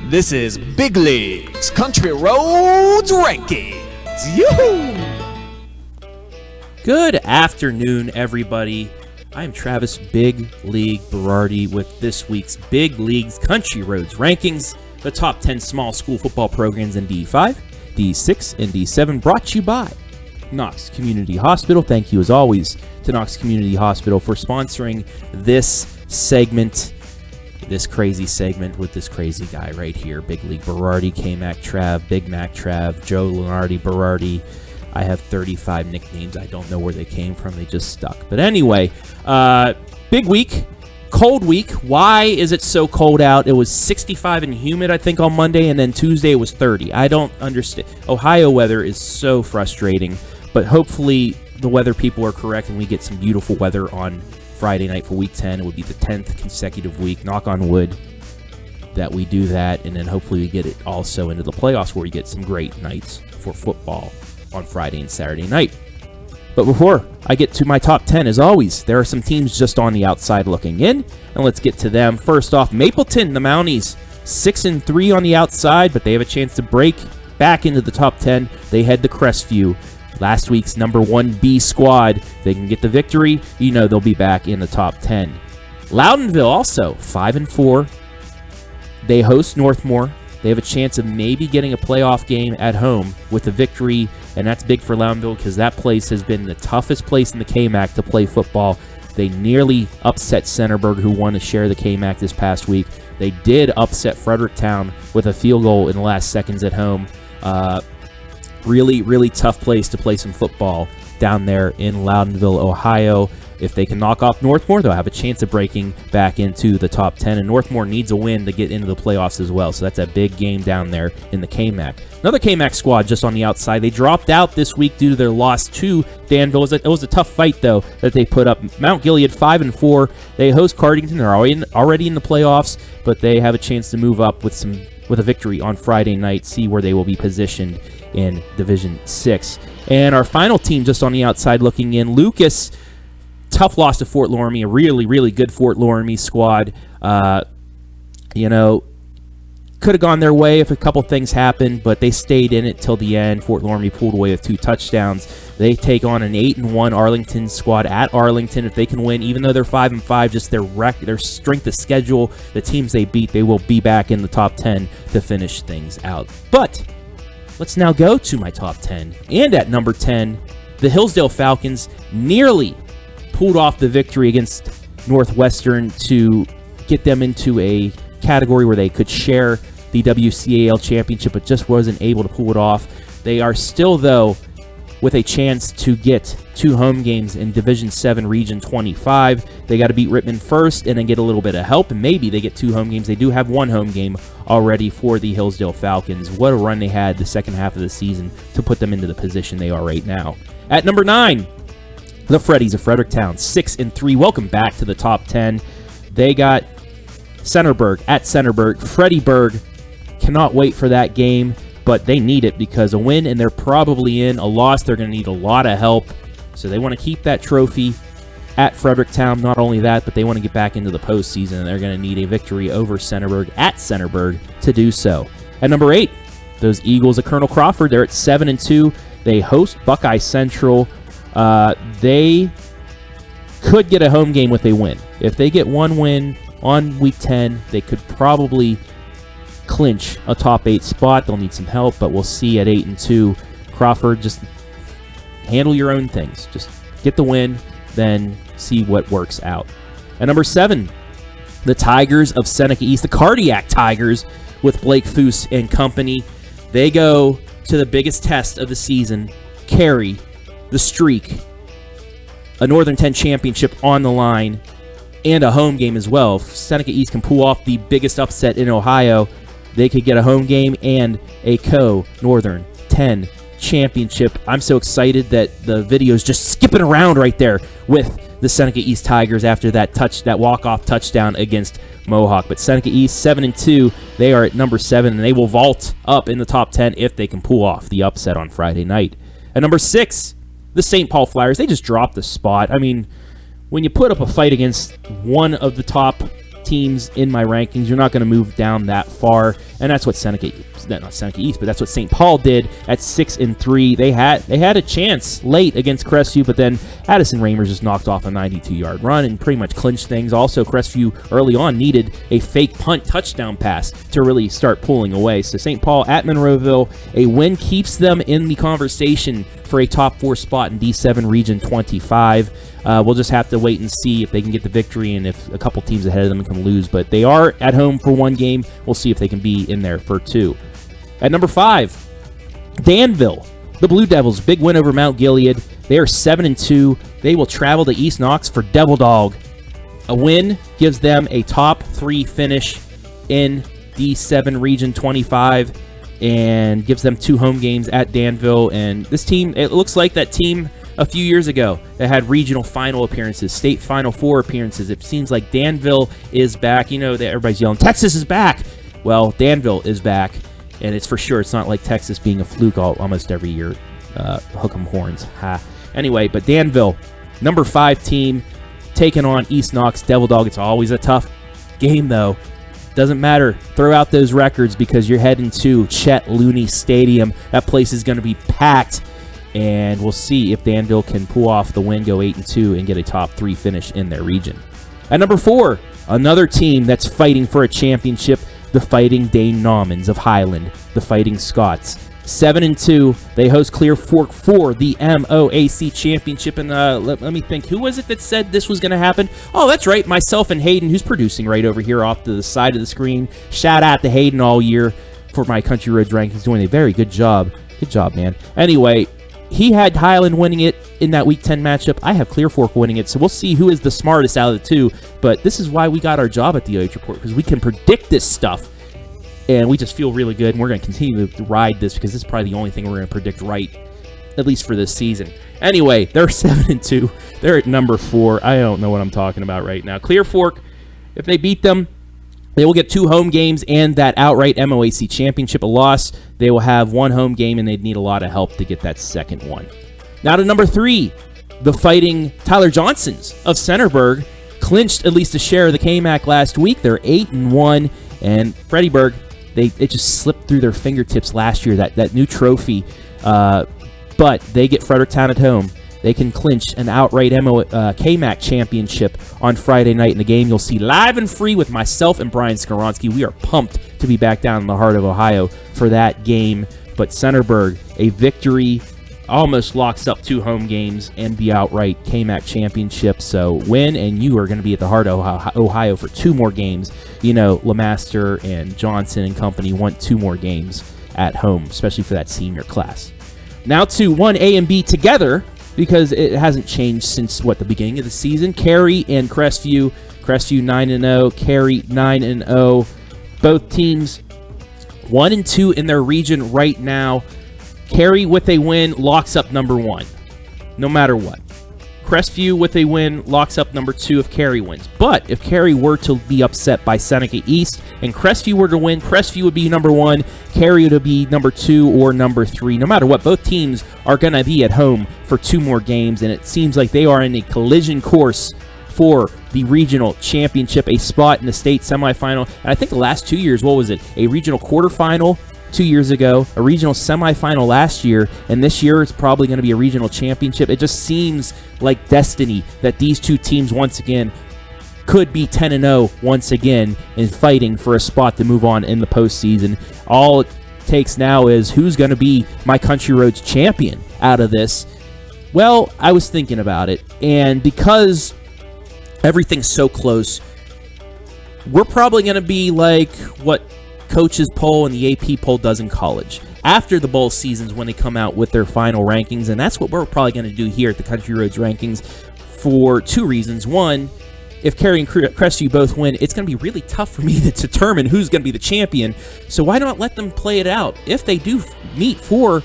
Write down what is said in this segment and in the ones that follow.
This is Big Leagues Country Roads Rankings. Yoo-hoo! Good afternoon, everybody. I'm Travis Big League Berardi with this week's Big Leagues Country Roads Rankings, the top 10 small school football programs in D5, D6, and D7, brought to you by Knox Community Hospital. Thank you, as always, to Knox Community Hospital for sponsoring this segment, this crazy segment with this crazy guy right here, Big League Berardi, KMAC Trav, Big Mac Trav, Joe Lenardi Berardi. I have 35 nicknames. I don't know where they came from. They just stuck. But anyway, big week, cold week. Why is it so cold out? It was 65 and humid, I think, on Monday, and then Tuesday it was 30. I don't understand. Ohio weather is so frustrating, but hopefully the weather people are correct and we get some beautiful weather on Friday night for Week 10. It would be the 10th consecutive week, knock on wood, that we do that, and then hopefully we get it also into the playoffs where we get some great nights for football on Friday and Saturday night. But before I get to my top 10, as always, there are some teams just on the outside looking in, and let's get to them. First off, Mapleton, the Mounties, 6-3 on the outside, but they have a chance to break back into the top 10. They head to Crestview, last week's number 1B squad. If they can get the victory, you know they'll be back in the top 10. Loudonville also 5-4. They host Northmore. They have a chance of maybe getting a playoff game at home with a victory, and that's big for Loudonville because that place has been the toughest place in the KMAC to play football. They nearly upset Centerburg, who won to share the KMAC this past week. They did upset Fredericktown with a field goal in the last seconds at home. Really, really tough place to play some football down there in Loudonville, Ohio. If they can knock off Northmore, they'll have a chance of breaking back into the top 10, and Northmore needs a win to get into the playoffs as well, so that's a big game down there in the KMAC. Another KMAC squad just on the outside. They dropped out this week due to their loss to Danville. It was a tough fight, though, that they put up. Mount Gilead 5-4. They host Cardington. They're already in the playoffs, but they have a chance to move up with a victory on Friday night, see where they will be positioned in Division 6. And our final team just on the outside looking in, Lucas. Tough loss to Fort Loramie, a really, really good Fort Loramie squad. Could have gone their way if a couple things happened, but they stayed in it till the end. Fort Loramie pulled away with 2 touchdowns. They take on an 8-1 Arlington squad at Arlington. If they can win, even though they're 5-5, just their strength of schedule, the teams they beat, they will be back in the top 10 to finish things out. But let's now go to my top 10. And at number 10, the Hillsdale Falcons nearly pulled off the victory against Northwestern to get them into a category where they could share the WCAL championship, but just wasn't able to pull it off. They are still, though, with a chance to get 2 home games in Division 7 Region 25. They got to beat Rittman first and then get a little bit of help, and maybe they get 2 home games. They do have 1 home game already for the Hillsdale Falcons. What a run they had the second half of the season to put them into the position they are right now. At number 9, the Freddies of Fredericktown, 6-3. Welcome back to the top 10. They got Centerburg at Centerburg. Freddyburg cannot wait for that game, but they need it because a win and they're probably in. A loss, they're going to need a lot of help. So they want to keep that trophy at Fredericktown. Not only that, but they want to get back into the postseason, and they're going to need a victory over Centerburg at Centerburg to do so. At number 8, those Eagles of Colonel Crawford, they're at 7-2. They host Buckeye Central. They could get a home game with a win. If they get 1 win on Week 10, they could probably clinch a top 8 spot. They'll need some help, but we'll see at 8-2. Crawford, just handle your own things. Just get the win, then see what works out. At number 7, the Tigers of Seneca East, the Cardiac Tigers with Blake Foose and company. They go to the biggest test of the season, carry the streak, a Northern 10 championship on the line, and a home game as well. If Seneca East can pull off the biggest upset in Ohio, they could get a home game and a Northern 10 championship. I'm so excited that the video is just skipping around right there with the Seneca East Tigers after that walk-off touchdown against Mohawk. But Seneca East, 7-2, they are at number 7, and they will vault up in the top 10 if they can pull off the upset on Friday night. At number 6, the St. Paul Flyers, they just dropped the spot. I mean, when you put up a fight against one of the top teams in my rankings. You're not going to move down that far, and that's what not Seneca East, but that's what St. Paul did at 6-3. They had a chance late against Crestview, but then Addison Ramers just knocked off a 92-yard run and pretty much clinched things. Also, Crestview early on needed a fake punt touchdown pass to really start pulling away. So St. Paul at Monroeville, a win keeps them in the conversation for a top 4 spot in D7 Region 25. We'll just have to wait and see if they can get the victory and if a couple teams ahead of them can lose. But they are at home for 1 game. We'll see if they can be in there for 2. At number 5, Danville. The Blue Devils, big win over Mount Gilead. They are 7-2. They will travel to East Knox for Devil Dog. A win gives them a top 3 finish in D7 Region 25 and gives them 2 home games at Danville. And this team, it looks like that team a few years ago that had regional final appearances, state Final Four appearances. It seems like Danville is back. You know that everybody's yelling, Texas is back. Well, Danville is back, and it's for sure. It's not like Texas being a fluke almost every year. Hook 'em horns. Ha. Anyway, but Danville, number 5 team, taking on East Knox Devil Dog. It's always a tough game, though. Doesn't matter. Throw out those records because you're heading to Chet Looney Stadium. That place is going to be packed. And we'll see if Danville can pull off the win, go 8-2, and get a top 3 finish in their region. At number 4, another team that's fighting for a championship, the Fighting Dane Normans of Highland, the Fighting Scots. 7-2, they host Clear Fork for the MOAC Championship. And let me think, who was it that said this was going to happen? Oh, that's right, myself and Hayden, who's producing right over here off to the side of the screen. Shout out to Hayden all year for my Country Roads rankings, doing a very good job. Good job, man. Anyway, he had Highland winning it in that Week 10 matchup. I have Clear Fork winning it, so we'll see who is the smartest out of the 2. But this is why we got our job at the OH Report, because we can predict this stuff, and we just feel really good, and we're going to continue to ride this because this is probably the only thing we're going to predict right, at least for this season. Anyway, they're 7-2. They're at number 4. I don't know what I'm talking about right now. Clear Fork, if they beat them, they will get 2 home games and that outright MOAC championship. A loss, they will have 1 home game, and they'd need a lot of help to get that second one. Now to number 3, the Fighting Tyler Johnsons of Centerburg clinched at least a share of the KMAC last week. They're 8-1, and Freddyburg, it just slipped through their fingertips last year, that new trophy. But they get Fredericktown at home. They can clinch an outright KMAC championship on Friday night in the game. You'll see live and free with myself and Brian Skoronsky. We are pumped to be back down in the heart of Ohio for that game. But Centerburg, a victory almost locks up 2 home games and the outright KMAC championship. So win, and you are going to be at the heart of Ohio for 2 more games. You know, LeMaster and Johnson and company want 2 more games at home, especially for that senior class. Now to 1A and B together, because it hasn't changed since, the beginning of the season. Cary and Crestview. Crestview 9-0, Cary 9-0. Both teams 1-2 in their region right now. Cary with a win locks up number 1, no matter what. Crestview with a win locks up number 2 if Cary wins. But if Cary were to be upset by Seneca East and Crestview were to win, Crestview would be number 1, Cary would be number 2 or number 3. No matter what, both teams are going to be at home for 2 more games, and it seems like they are in a collision course for the regional championship, a spot in the state semifinal. And I think the last 2 years, what was it? A regional quarterfinal 2 years ago, a regional semifinal last year, and this year it's probably going to be a regional championship. It just seems like destiny that these 2 teams once again could be 10-0 once again and fighting for a spot to move on in the postseason. All it takes now is who's going to be my Country Roads champion out of this. Well, I was thinking about it, and because everything's so close, we're probably going to be like what coaches poll and the AP poll does in college after the bowl seasons when they come out with their final rankings. And that's what we're probably going to do here at the Country Roads rankings for 2 reasons. One, if Cary and Crestview both win, it's going to be really tough for me to determine who's going to be the champion. So why not let them play it out? If they do meet for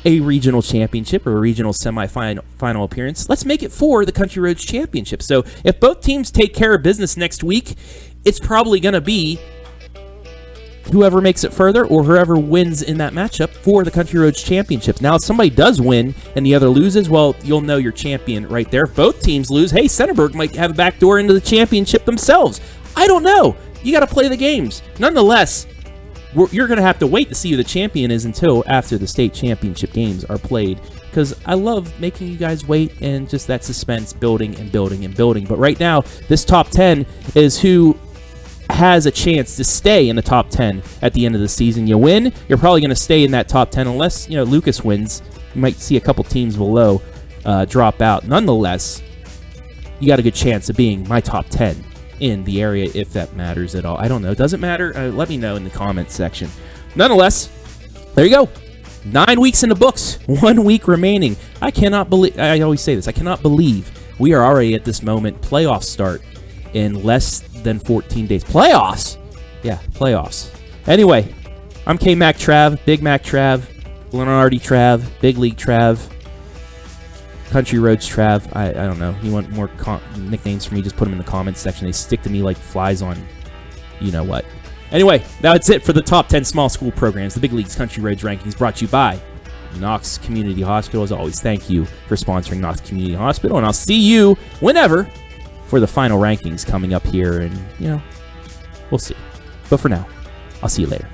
a regional championship or a regional semifinal appearance, let's make it for the Country Roads Championship. So if both teams take care of business next week, it's probably going to be whoever makes it further or whoever wins in that matchup for the Country Roads Championship. Now, if somebody does win and the other loses, well, you'll know your champion right there. If both teams lose, hey, Centerburg might have a backdoor into the championship themselves. I don't know. You got to play the games. Nonetheless, you're going to have to wait to see who the champion is until after the state championship games are played, because I love making you guys wait and just that suspense building and building and building. But right now, this top 10 is who has a chance to stay in the top 10 at the end of the season. You win, you're probably going to stay in that top 10 unless, Lucas wins. You might see a couple teams below drop out. Nonetheless, you got a good chance of being my top 10 in the area, if that matters at all. I don't know. Does it matter? Let me know in the comments section. Nonetheless, there you go. 9 weeks in the books. 1 week remaining. I cannot believe, I always say this, I cannot believe we are already at this moment. Playoffs start in less than 14 days. Playoffs? Yeah, playoffs. Anyway, I'm KMAC Trav, Big Mac Trav, Lenardi Trav, Big League Trav, Country Roads Trav. I don't know. You want more nicknames for me, just put them in the comments section. They stick to me like flies on you-know-what. Anyway, that's it for the top 10 small school programs. The Big League's Country Roads Rankings brought to you by Knox Community Hospital. As always, thank you for sponsoring Knox Community Hospital. And I'll see you whenever for the final rankings coming up here. And, we'll see. But for now, I'll see you later.